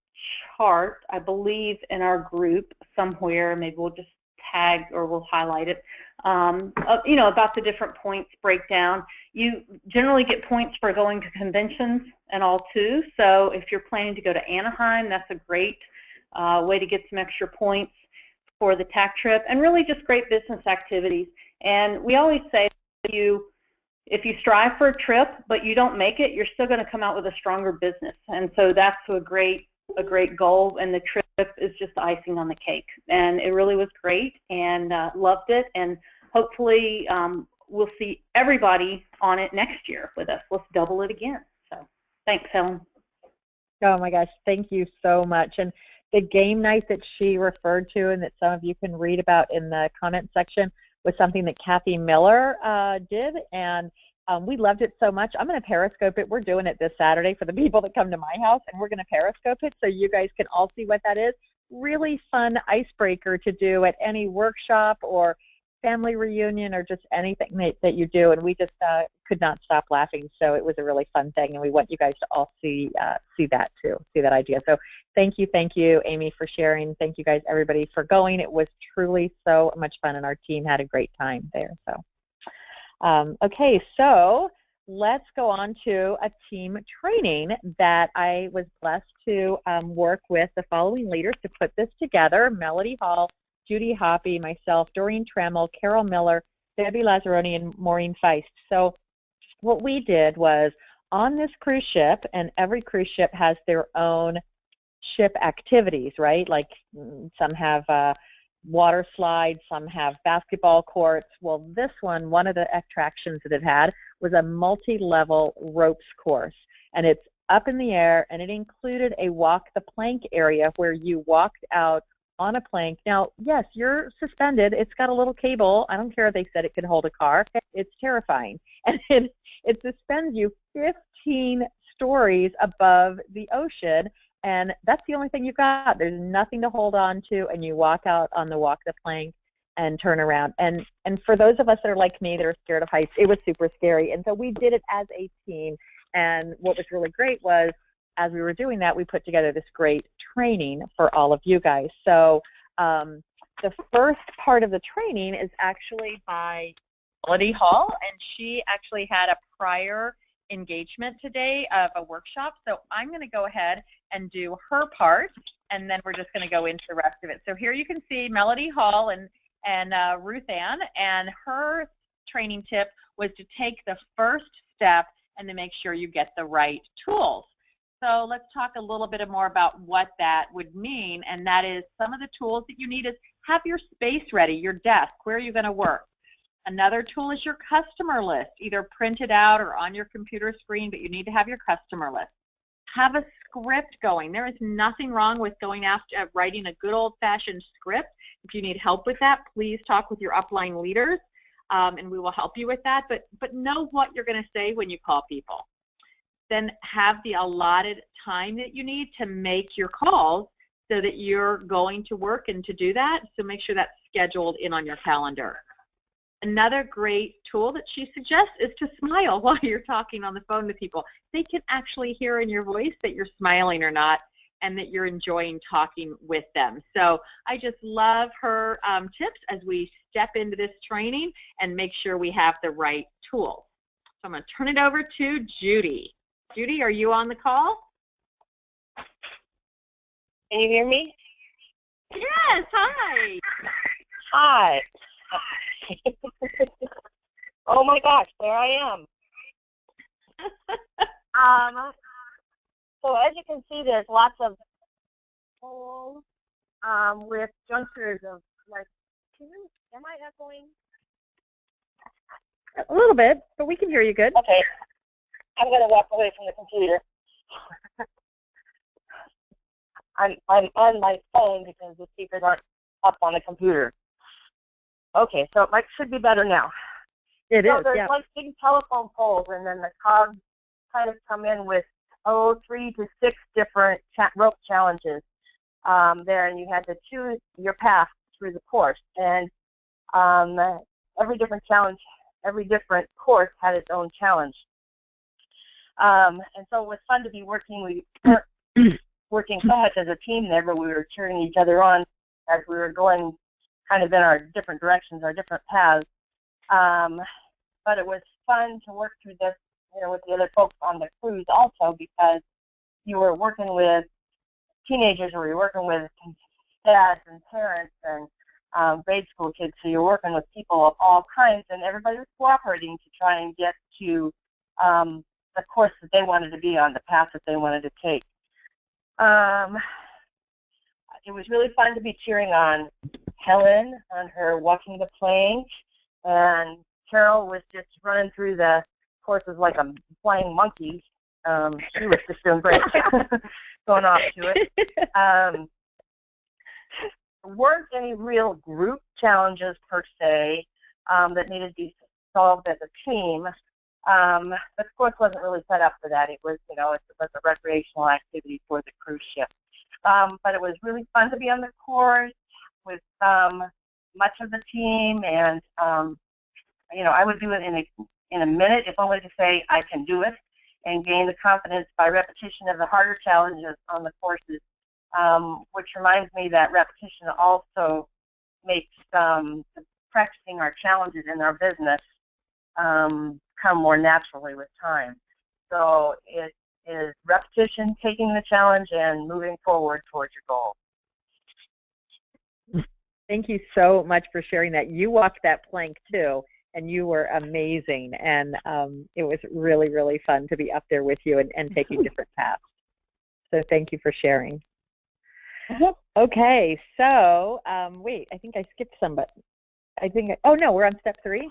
chart, I believe, in our group somewhere. Maybe we'll just tag or we'll highlight it, about the different points breakdown. You generally get points for going to conventions and all too. So if you're planning to go to Anaheim, that's a great way to get some extra points for the TAC trip, and really just great business activities. And we always say if you strive for a trip but you don't make it, you're still going to come out with a stronger business. And so that's a great goal, and the trip is just icing on the cake. And it really was great, and loved it, and hopefully we'll see everybody on it next year with us. Let's double it again. So thanks, Helen. Oh my gosh, thank you so much. And the game night that she referred to and that some of you can read about in the comment section was something that Kathy Miller did, and we loved it so much. I'm going to Periscope it. We're doing it this Saturday for the people that come to my house, and we're going to Periscope it so you guys can all see what that is. Really fun icebreaker to do at any workshop or family reunion or just anything that you do, and we just could not stop laughing. So it was a really fun thing, and we want you guys to all see that too, see that idea. So thank you, Amy, for sharing. Thank you guys, everybody, for going. It was truly so much fun, and our team had a great time there. So okay, so let's go on to a team training that I was blessed to work with the following leaders to put this together: Melody Hall, Judy Hoppy, myself, Doreen Trammell, Carol Miller, Debbie Lazzaroni, and Maureen Feist. So what we did was, on this cruise ship, and every cruise ship has their own ship activities, right? Like some have water slides, some have basketball courts. Well, this one of the attractions that it had was a multi-level ropes course. And it's up in the air, and it included a walk the plank area where you walked out on a plank. Now, yes, you're suspended. It's got a little cable. I don't care if they said it could hold a car. It's terrifying. And it suspends you 15 stories above the ocean, and that's the only thing you've got. There's nothing to hold on to, and you walk out on the walk the plank and turn around. And for those of us that are like me that are scared of heights, it was super scary. And so we did it as a team. And what was really great was, as we were doing that, we put together this great training for all of you guys. So the first part of the training is actually by Melody Hall, and she actually had a prior engagement today of a workshop. So I'm going to go ahead and do her part, and then we're just going to go into the rest of it. So here you can see Melody Hall and Ruth Ann, and her training tip was to take the first step and to make sure you get the right tools. So let's talk a little bit more about what that would mean, and that is some of the tools that you need is have your space ready, your desk, where are you going to work. Another tool is your customer list, either printed out or on your computer screen, but you need to have your customer list. have a script going. There is nothing wrong with going after writing a good old-fashioned script. If you need help with that, please talk with your upline leaders, and we will help you with that. But know what you're going to say when you call people. Then have the allotted time that you need to make your calls so that you're going to work and to do that. So make sure that's scheduled in on your calendar. Another great tool that she suggests is to smile while you're talking on the phone to people. They can actually hear in your voice that you're smiling or not, and that you're enjoying talking with them. So I just love her tips as we step into this training and make sure we have the right tools. So I'm going to turn it over to Judy. Judy, are you on the call? Can you hear me? Yes, hi. Hi. Oh my gosh, there I am. So as you can see, there's lots of polls with junctures of like, am I echoing? A little bit, but we can hear you good. Okay. I'm going to walk away from the computer. I'm on my phone because the speakers aren't up on the computer. Okay, so it should be better now. It so is, there's yeah. like big telephone poles, and then the cogs kind of come in with 3 to 6 different rope challenges there, and you had to choose your path through the course. And every different challenge, every different course had its own challenge. And so it was fun to be working. We weren't working so much as a team there, but we were cheering each other on as we were going kind of in our different directions, our different paths. But it was fun to work through this, with the other folks on the cruise also, because you were working with teenagers, or you were working with dads and parents and grade school kids, so you're working with people of all kinds, and everybody was cooperating to try and get to the course that they wanted to be on, the path that they wanted to take. It was really fun to be cheering on Helen on her walking the plank, and Carol was just running through the courses like a flying monkey. She was just doing great, going off to it. Weren't any real group challenges per se that needed to be solved as a team. The course wasn't really set up for that. It was, it was a recreational activity for the cruise ship. But it was really fun to be on the course with much of the team, and I would do it in a minute, if only to say I can do it, and gain the confidence by repetition of the harder challenges on the courses, which reminds me that repetition also makes practicing our challenges in our business come more naturally with time. So it is repetition, taking the challenge, and moving forward towards your goal. Thank you so much for sharing that. You walked that plank too, and you were amazing, and it was really, really fun to be up there with you and taking different paths. So thank you for sharing. Okay, so wait, I think I skipped somebody. Oh no, we're on step 3.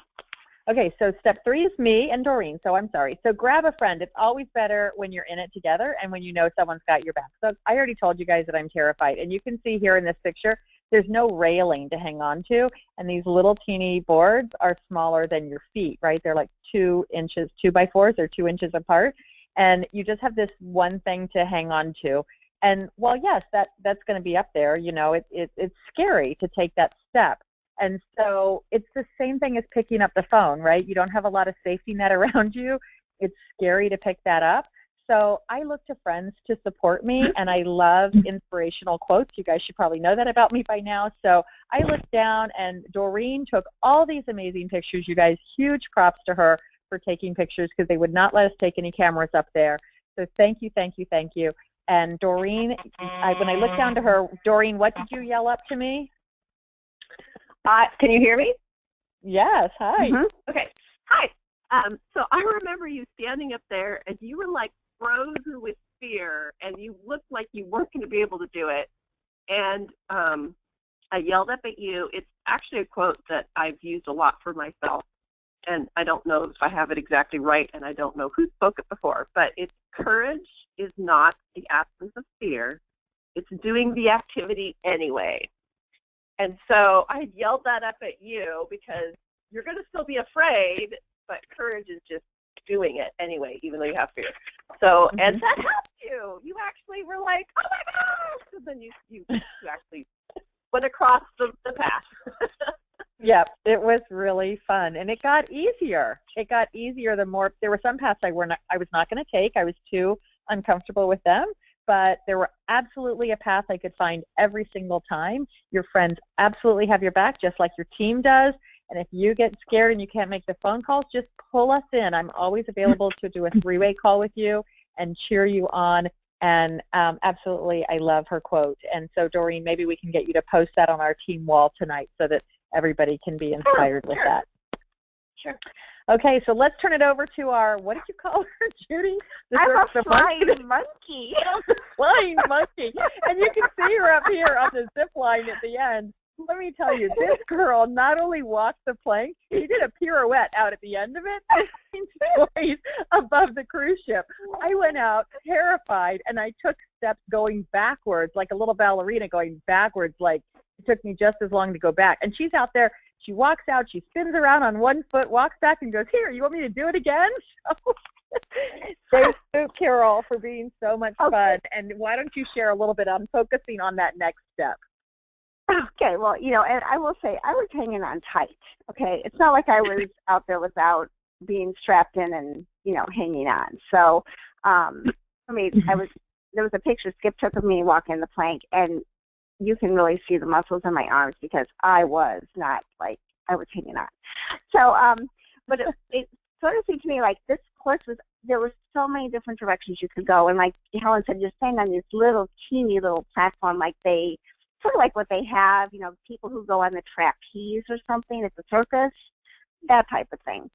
Okay, so step 3 is me and Doreen, so I'm sorry. So grab a friend. It's always better when you're in it together and when you know someone's got your back. So I already told you guys that I'm terrified, and you can see here in this picture, there's no railing to hang on to, and these little teeny boards are smaller than your feet, right? They're like 2 inches, 2x4s, or 2 inches apart, and you just have this one thing to hang on to. And while yes, that's going to be up there, it's scary to take that step. And so it's the same thing as picking up the phone, right? You don't have a lot of safety net around you. It's scary to pick that up. So I look to friends to support me, and I love inspirational quotes. You guys should probably know that about me by now. So I looked down, and Doreen took all these amazing pictures. You guys, huge props to her for taking pictures, because they would not let us take any cameras up there. So thank you, thank you, thank you. And Doreen, when I looked down to her, Doreen, what did you yell up to me? Can you hear me? Yes, hi. Okay, hi. So I remember you standing up there, and you were like frozen with fear, and you looked like you weren't going to be able to do it. And I yelled up at you. It's actually a quote that I've used a lot for myself, and I don't know if I have it exactly right, and I don't know who spoke it before, but it's courage is not the absence of fear. It's doing the activity anyway. And so I yelled that up at you because you're going to still be afraid, but courage is just doing it anyway, even though you have fear. So, and that helped you. You actually were like, oh my gosh! And then you actually went across the path. Yep, it was really fun, and it got easier. It got easier the more, there were some paths I was not going to take. I was too uncomfortable with them, but there were absolutely a path I could find every single time. Your friends absolutely have your back, just like your team does. And if you get scared and you can't make the phone calls, just pull us in. I'm always available to do a three-way call with you and cheer you on. And absolutely, I love her quote. And so, Doreen, maybe we can get you to post that on our team wall tonight so that everybody can be inspired with that. Sure. Okay, so let's turn it over to our, what did you call her, Judy? I'm a flying monkey. Flying monkey. And you can see her up here on the zip line at the end. Let me tell you, this girl not only walked the plank, she did a pirouette out at the end of it, 15 stories above the cruise ship. I went out terrified, and I took steps going backwards, like a little ballerina going backwards, like it took me just as long to go back. And she's out there, she walks out, she spins around on one foot, walks back and goes, here, you want me to do it again? So, thank you, Carol, for being so much fun. And why don't you share a little bit on focusing on that next step? Okay, well, and I will say I was hanging on tight, okay? It's not like I was out there without being strapped in and, hanging on. So, there was a picture Skip took of me walking the plank, and you can really see the muscles in my arms because I was not like, I was hanging on. So, but it sort of seemed to me like this course there were so many different directions you could go. And like Helen said, you're staying on this little teeny little platform sort of like what they have, people who go on the trapeze or something at the circus, that type of thing.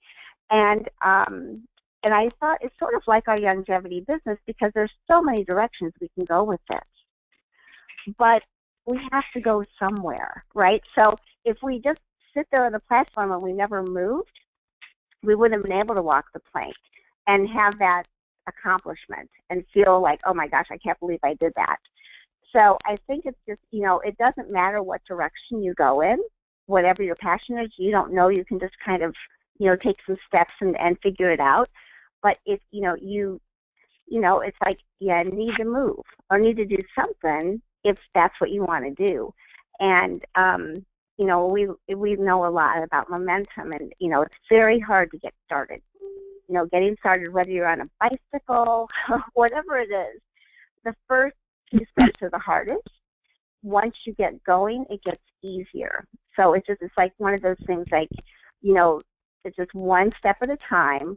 And I thought it's sort of like our Youngevity business because there's so many directions we can go with this. But we have to go somewhere, right? So if we just sit there on the platform and we never moved, we wouldn't have been able to walk the plank and have that accomplishment and feel like, oh my gosh, I can't believe I did that. So I think it's just, it doesn't matter what direction you go in, whatever your passion is, you don't know, you can just kind of, take some steps and figure it out. But if, it's like you need to move or need to do something if that's what you want to do. And, we know a lot about momentum and, it's very hard to get started. Getting started, whether you're on a bicycle, whatever it is, the first few steps are the hardest. Once you get going, it gets easier. So it's like one of those things like, it's just one step at a time,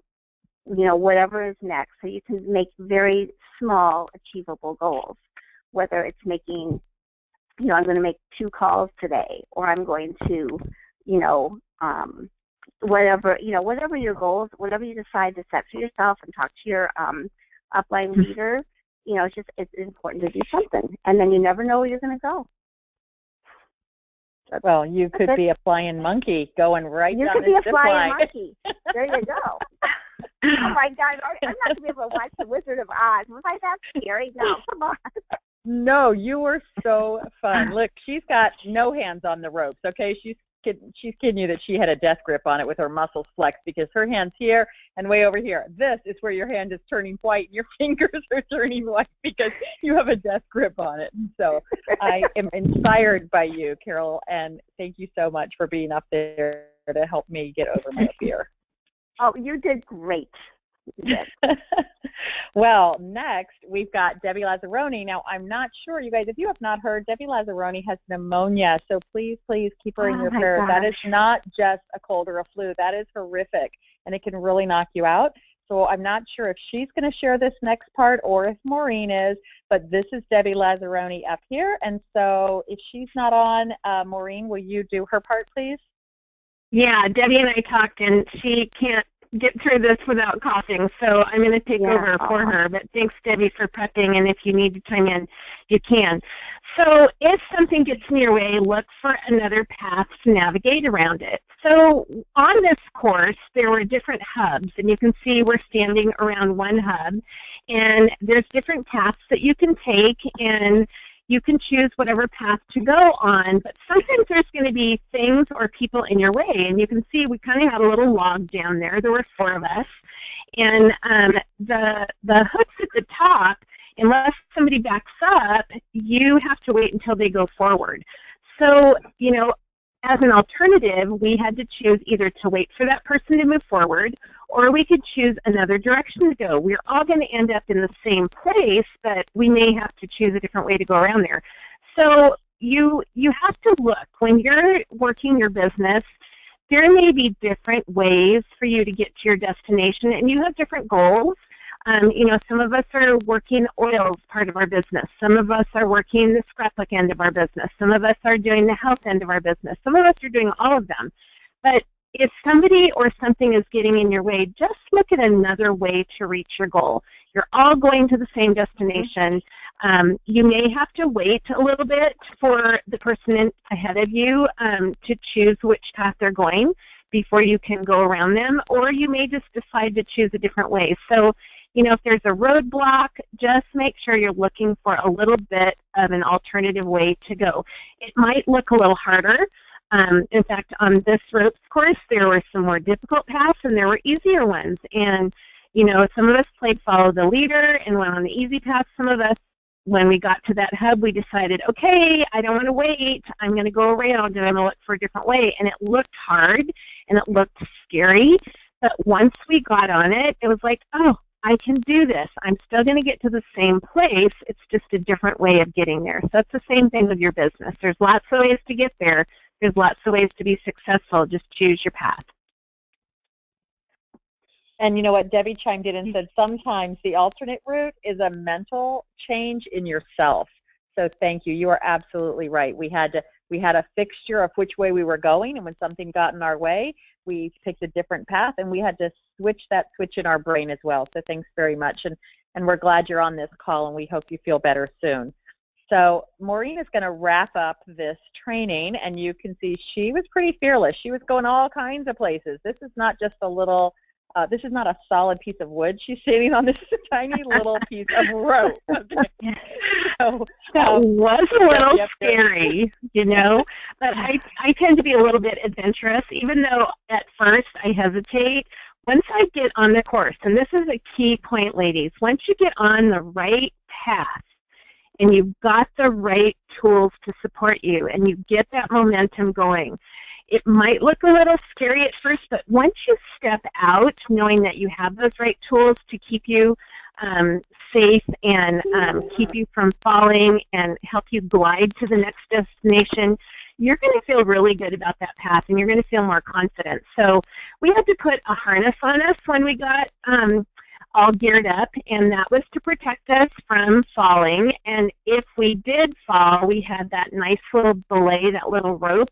whatever is next. So you can make very small, achievable goals, whether it's making, I'm going to make 2 calls today, or I'm going to, whatever your goals, whatever you decide to set for yourself and talk to your upline leader, it's important to do something, and then you never know where you're going to go. Well, you could be a flying monkey going right down the zip line. You could be a flying monkey. There you go. Oh, my God. I'm not going to be able to watch The Wizard of Oz. Was I that scary? No, come on. No, you were so fun. Look, she's got no hands on the ropes, okay? She's kidding you that she had a death grip on it with her muscles flexed because her hand's here and way over here. This is where your hand is turning white and your fingers are turning white because you have a death grip on it. And so I am inspired by you, Carol, and thank you so much for being up there to help me get over my fear. Oh, you did great. Well, next we've got Debbie Lazzaroni. Now, I'm not sure, you guys, if you have not heard, Debbie Lazzaroni has pneumonia, so please keep her in your prayers. That is not just a cold or a flu. That is horrific, and it can really knock you out. So I'm not sure if she's going to share this next part or if Maureen is, but this is Debbie Lazzaroni up here, and so if she's not on, Maureen, will you do her part, please? Yeah, Debbie and I talked, and she can't get through this without coughing, so I'm going to take over for her. But thanks, Debbie, for prepping, and if you need to chime in, you can. So if something gets in your way, look for another path to navigate around it. So on this course, there were different hubs, and you can see we're standing around one hub, and there's different paths that you can take, and you can choose whatever path to go on, but sometimes there's going to be things or people in your way, and you can see we kind of had a little log down there. There were 4 of us, and the hooks at the top, unless somebody backs up, you have to wait until they go forward. So, you know, as an alternative, we had to choose either to wait for that person to move forward, or we could choose another direction to go. We're all going to end up in the same place, but we may have to choose a different way to go around there. So you have to look. When you're working your business, there may be different ways for you to get to your destination, and you have different goals. You know, some of us are working oils part of our business. Some of us are working the scrapbook end of our business. Some of us are doing the health end of our business. Some of us are doing all of them. But if somebody or something is getting in your way, just look at another way to reach your goal. You're all going to the same destination. You may have to wait a little bit for the person ahead of you to choose which path they're going before you can go around them, or you may just decide to choose a different way. So, you know, if there's a roadblock, just make sure you're looking for a little bit of an alternative way to go. It might look a little harder. In fact, on this ropes course, there were some more difficult paths and there were easier ones. And, you know, some of us played follow the leader and went on the easy path. Some of us, when we got to that hub, we decided, okay, I don't want to wait. I'm going to go around and I'm going to look for a different way. And it looked hard and it looked scary. But once we got on it, it was like, oh, I can do this. I'm still going to get to the same place. It's just a different way of getting there. So it's the same thing with your business. There's lots of ways to get there. There's lots of ways to be successful. Just choose your path. And you know what, Debbie chimed in and said sometimes the alternate route is a mental change in yourself. So thank you. You are absolutely right. We had a fixture of which way we were going, and when something got in our way, we picked a different path, and we had to switch that switch in our brain as well. So thanks very much, and we're glad you're on this call, and we hope you feel better soon. So Maureen is going to wrap up this training, and you can see she was pretty fearless. She was going all kinds of places. This is not just a little, this is not a solid piece of wood she's sitting on. This is a tiny little piece of rope. Okay. So, that was a little scary, you know, but I tend to be a little bit adventurous, even though at first I hesitate. Once I get on the course, and this is a key point, ladies, once you get on the right path, and you've got the right tools to support you, and you get that momentum going. It might look a little scary at first, but once you step out, knowing that you have those right tools to keep you safe and keep you from falling and help you glide to the next destination, you're going to feel really good about that path, and you're going to feel more confident. So we had to put a harness on us when we got all geared up, and that was to protect us from falling. And if we did fall, we had that nice little belay, that little rope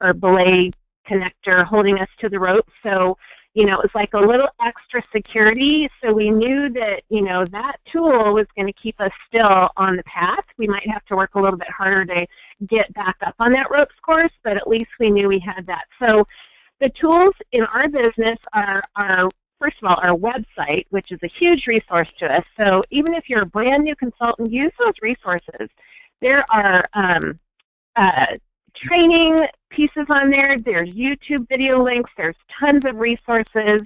or belay connector holding us to the rope. So, you know, it was like a little extra security. So we knew that, you know, that tool was going to keep us still on the path. We might have to work a little bit harder to get back up on that ropes course, but at least we knew we had that. So the tools in our business are first of all, our website, which is a huge resource to us. So even if you're a brand new consultant, use those resources. There are training pieces on there. There's YouTube video links. There's tons of resources.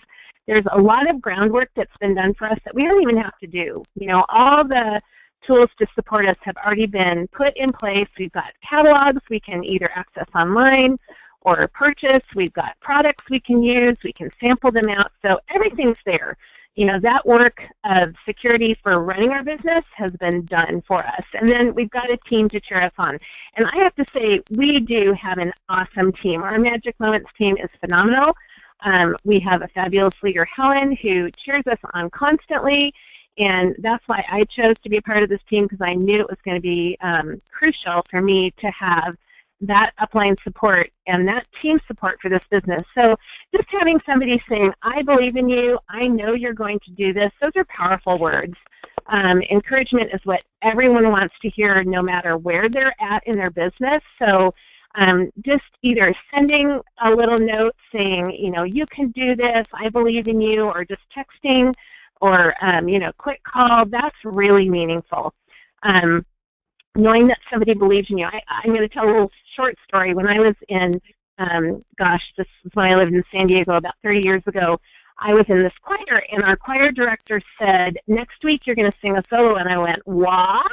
There's a lot of groundwork that's been done for us that we don't even have to do. You know, all the tools to support us have already been put in place. We've got catalogs we can either access online or purchase. We've got products we can use. We can sample them out. So everything's there. You know, that work of security for running our business has been done for us. And then we've got a team to cheer us on. And I have to say, we do have an awesome team. Our Magic Moments team is phenomenal. We have a fabulous leader, Helen, who cheers us on constantly. And that's why I chose to be a part of this team, because I knew it was going to be crucial for me to have that upline support and that team support for this business. So just having somebody saying, I believe in you, I know you're going to do this, those are powerful words. Encouragement is what everyone wants to hear no matter where they're at in their business. So just either sending a little note saying, you can do this, I believe in you, or just texting, or, quick call, that's really meaningful. Knowing that somebody believes in you. I'm going to tell a little short story. When I was in, this is when I lived in San Diego about 30 years ago, I was in this choir, and our choir director said, next week you're going to sing a solo. And I went, what?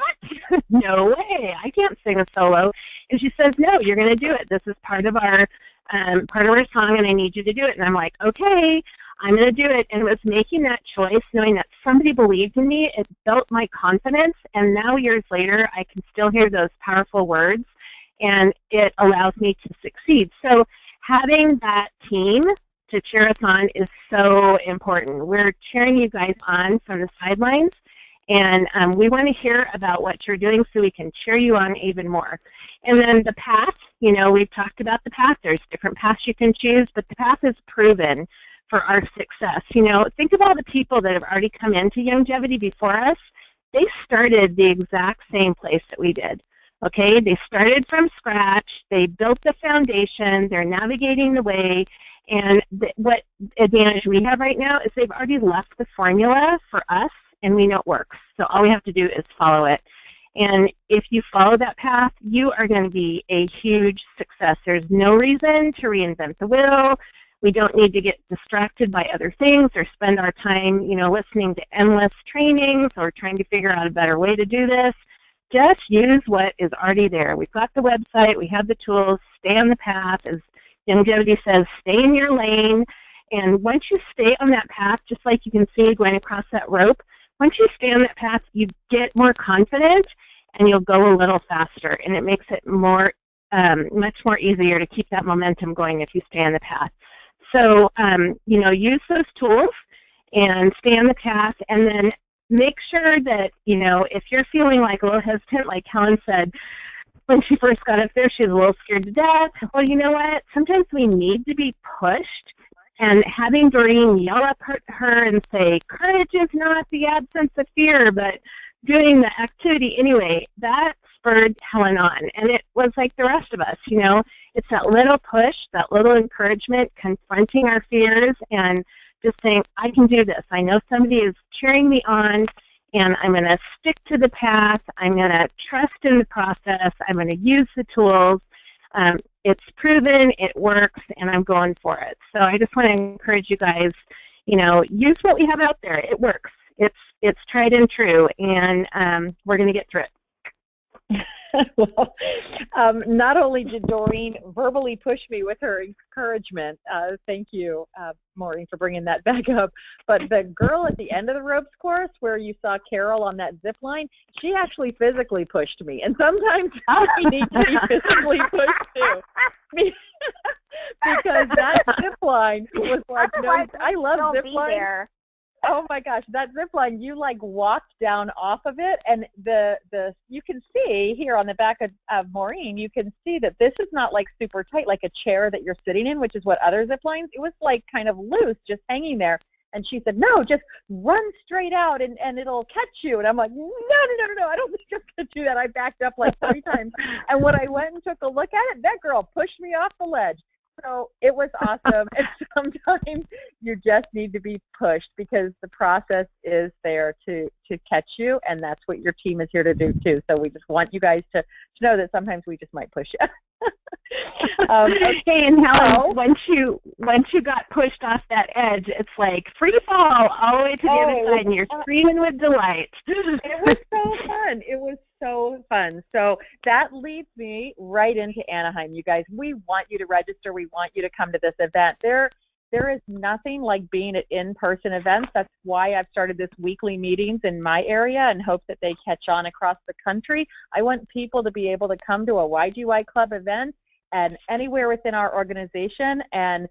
No way, I can't sing a solo. And she says, no, you're going to do it. This is part of our song, and I need you to do it. And I'm like, okay, I'm going to do it. And it was making that choice, knowing that somebody believed in me. It built my confidence. And now, years later, I can still hear those powerful words, and it allows me to succeed. So having that team to cheer us on is so important. We're cheering you guys on from the sidelines, and we want to hear about what you're doing so we can cheer you on even more. And then the path, we've talked about the path. There's different paths you can choose, but the path is proven for our success. Think of all the people that have already come into Youngevity before us. They started the exact same place that we did. Okay, they started from scratch. They built the foundation. They're navigating the way. And what advantage we have right now is they've already left the formula for us, and we know it works. So all we have to do is follow it. And if you follow that path, you are going to be a huge success. There's no reason to reinvent the wheel. We don't need to get distracted by other things or spend our time, listening to endless trainings or trying to figure out a better way to do this. Just use what is already there. We've got the website. We have the tools. Stay on the path. As Youngevity says, stay in your lane. And once you stay on that path, just like you can see going across that rope, once you stay on that path, you get more confident and you'll go a little faster. And it makes it more, much more easier to keep that momentum going if you stay on the path. So, use those tools and stay on the path, and then make sure that, if you're feeling like a little hesitant, like Helen said, when she first got up there, she was a little scared to death. Well, you know what? Sometimes we need to be pushed, and having Doreen yell at her and say, courage is not the absence of fear, but doing the activity anyway, that spurred Helen on. And it was like the rest of us, it's that little push, that little encouragement, confronting our fears, and just saying, I can do this. I know somebody is cheering me on, and I'm going to stick to the path. I'm going to trust in the process. I'm going to use the tools. It's proven, it works, and I'm going for it. So I just want to encourage you guys, use what we have out there. It works. It's tried and true, and we're going to get through it. Well, not only did Doreen verbally push me with her encouragement, thank you, Maureen, for bringing that back up, but the girl at the end of the ropes course where you saw Carol on that zip line, she actually physically pushed me, and sometimes we need to be physically pushed too. Because that zip line was like, I love zip lines. Oh my gosh, that zip line, you like walked down off of it, and you can see here on the back of Maureen, you can see that this is not like super tight like a chair that you're sitting in, which is what other zip lines, it was like kind of loose, just hanging there. And she said, no, just run straight out and it'll catch you. And I'm like, no, I don't think I'm going to do that. I backed up like 3 times. And when I went and took a look at it, that girl pushed me off the ledge. So it was awesome, and sometimes you just need to be pushed because the process is there to catch you, and that's what your team is here to do too. So we just want you guys to know that sometimes we just might push you. Okay, and Helen, once you got pushed off that edge, it's like free fall all the way to the other side, and you're screaming with delight. It was so fun. It was so fun. So that leads me right into Anaheim, you guys. We want you to register. We want you to come to this event. There is nothing like being at in-person events. That's why I've started this weekly meetings in my area and hope that they catch on across the country. I want people to be able to come to a YGY Club event and anywhere within our organization and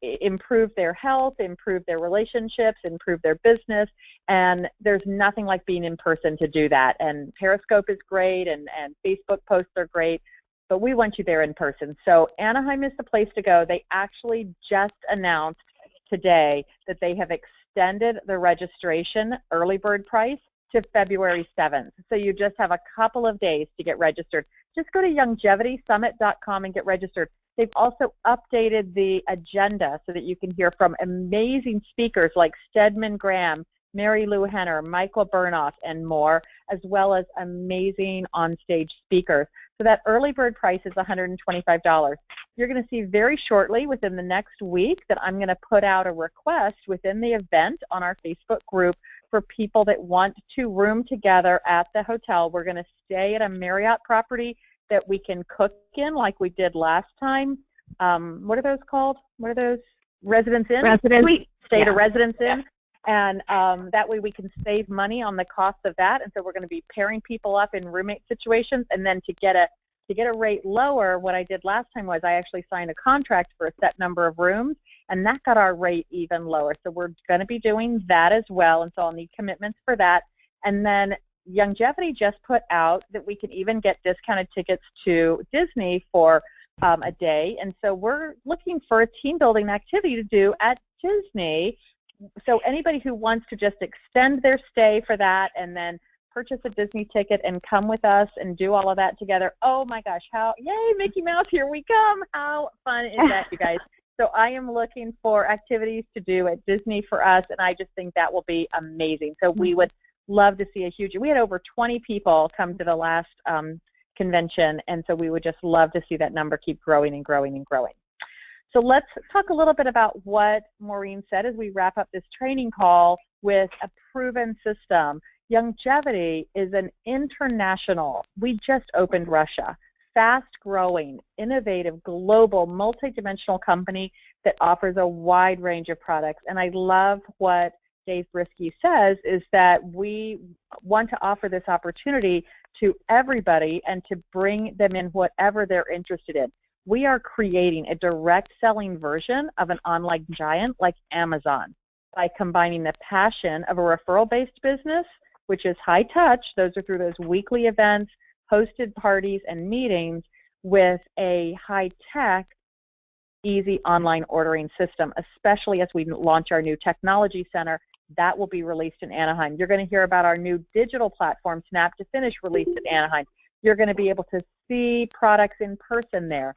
improve their health, improve their relationships, improve their business, and there's nothing like being in person to do that. And Periscope is great, and Facebook posts are great, but we want you there in person. So Anaheim is the place to go. They actually just announced today that they have extended the registration early bird price to February 7th. So you just have a couple of days to get registered. Just go to youngevitysummit.com and get registered. They've also updated the agenda so that you can hear from amazing speakers like Stedman Graham, Mary Lou Henner, Michael Burnoff, and more, as well as amazing on-stage speakers. So that early bird price is $125. You're going to see very shortly, within the next week, that I'm going to put out a request within the event on our Facebook group for people that want to room together at the hotel. We're going to stay at a Marriott property that we can cook in like we did last time. What are those called? What are those? Residence Inn? Residence. Stay at a Residence Inn. And that way we can save money on the cost of that. And so we're going to be pairing people up in roommate situations. And then to get a rate lower, what I did last time was I actually signed a contract for a set number of rooms, and that got our rate even lower. So we're going to be doing that as well, and so I'll need commitments for that. And then Youngevity just put out that we can even get discounted tickets to Disney for a day. And so we're looking for a team building activity to do at Disney. So anybody who wants to just extend their stay for that and then purchase a Disney ticket and come with us and do all of that together, oh my gosh, yay, Mickey Mouse, here we come. How fun is that, you guys? So I am looking for activities to do at Disney for us, and I just think that will be amazing. So we would love to see we had over 20 people come to the last convention, and so we would just love to see that number keep growing and growing and growing. So let's talk a little bit about what Maureen said as we wrap up this training call with a proven system. Youngevity is an international, we just opened Russia, fast-growing, innovative, global, multidimensional company that offers a wide range of products. And I love what Dave Brisky says is that we want to offer this opportunity to everybody and to bring them in whatever they're interested in. We are creating a direct selling version of an online giant like Amazon by combining the passion of a referral-based business, which is high touch, those are through those weekly events, hosted parties and meetings, with a high-tech, easy online ordering system, especially as we launch our new technology center. That will be released in Anaheim. You're going to hear about our new digital platform, Snap to Finish, released in Anaheim. You're going to be able to see products in person there.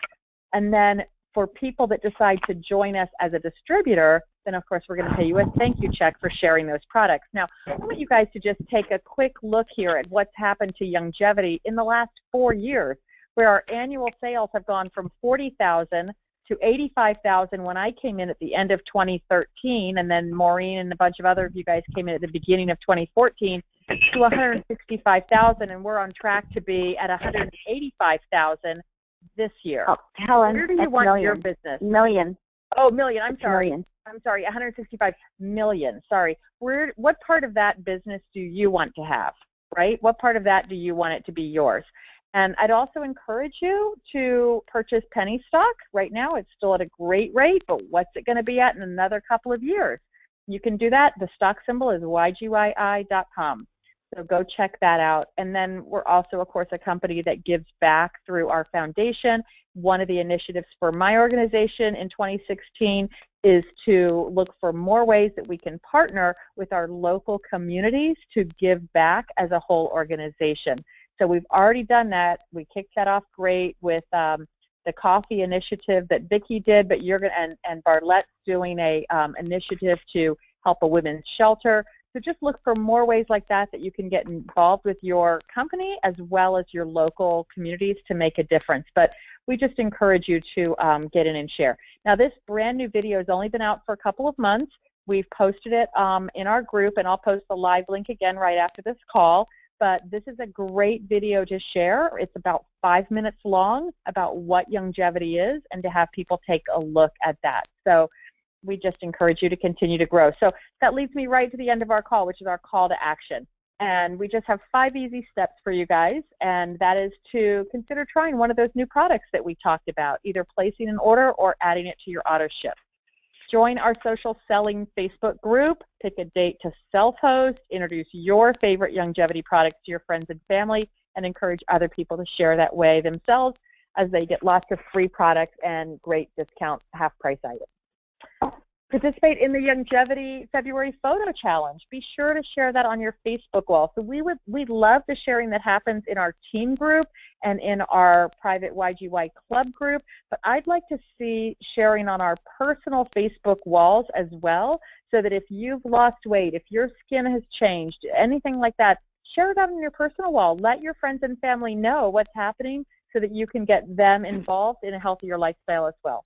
And then for people that decide to join us as a distributor, then of course we're going to pay you a thank you check for sharing those products. Now, I want you guys to just take a quick look here at what's happened to Youngevity in the last 4 years, where our annual sales have gone from 40,000 to 85,000 when I came in at the end of 2013, and then Maureen and a bunch of other of you guys came in at the beginning of 2014, to 165,000, and we're on track to be at 185,000 this year. Oh, Helen, where do you want your business? Million. Oh, million. I'm sorry. Million. I'm sorry. 165 million. Sorry. What part of that business do you want to have? Right? What part of that do you want it to be yours? And I'd also encourage you to purchase penny stock. Right now, it's still at a great rate, but what's it going to be at in another couple of years? You can do that. The stock symbol is YGYI.com. So go check that out. And then we're also, of course, a company that gives back through our foundation. One of the initiatives for my organization in 2016 is to look for more ways that we can partner with our local communities to give back as a whole organization. So we've already done that. We kicked that off great with the coffee initiative that Vicki did, but you're going and Bartlett's doing a initiative to help a women's shelter. So just look for more ways like that that you can get involved with your company as well as your local communities to make a difference. But we just encourage you to get in and share. Now, this brand new video has only been out for a couple of months. We've posted it in our group, and I'll post the live link again right after this call. But this is a great video to share. It's about 5 minutes long about what Youngevity is and to have people take a look at that. So we just encourage you to continue to grow. So that leads me right to the end of our call, which is our call to action. And we just have 5 easy steps for you guys, and that is to consider trying one of those new products that we talked about, either placing an order or adding it to your auto ship. Join our social selling Facebook group, pick a date to self-host, introduce your favorite Youngevity products to your friends and family, and encourage other people to share that way themselves as they get lots of free products and great discount half-price items. Participate in the Youngevity February Photo Challenge. Be sure to share that on your Facebook wall. So we'd love the sharing that happens in our team group and in our private YGY club group, but I'd like to see sharing on our personal Facebook walls as well, so that if you've lost weight, if your skin has changed, anything like that, share it out on your personal wall. Let your friends and family know what's happening so that you can get them involved in a healthier lifestyle as well.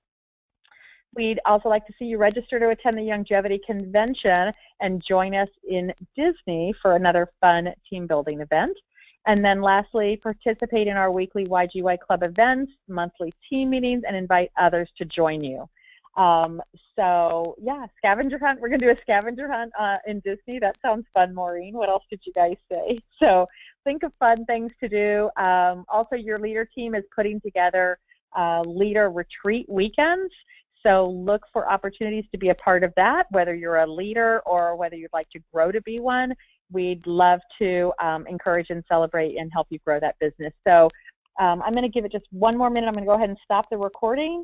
We'd also like to see you register to attend the Youngevity Convention and join us in Disney for another fun team building event. And then lastly, participate in our weekly YGY Club events, monthly team meetings, and invite others to join you. So yeah, scavenger hunt. We're going to do a scavenger hunt in Disney. That sounds fun, Maureen. What else did you guys say? So think of fun things to do. Also, your leader team is putting together leader retreat weekends. So look for opportunities to be a part of that, whether you're a leader or whether you'd like to grow to be one. We'd love to encourage and celebrate and help you grow that business. So I'm going to give it just one more minute. I'm going to go ahead and stop the recording.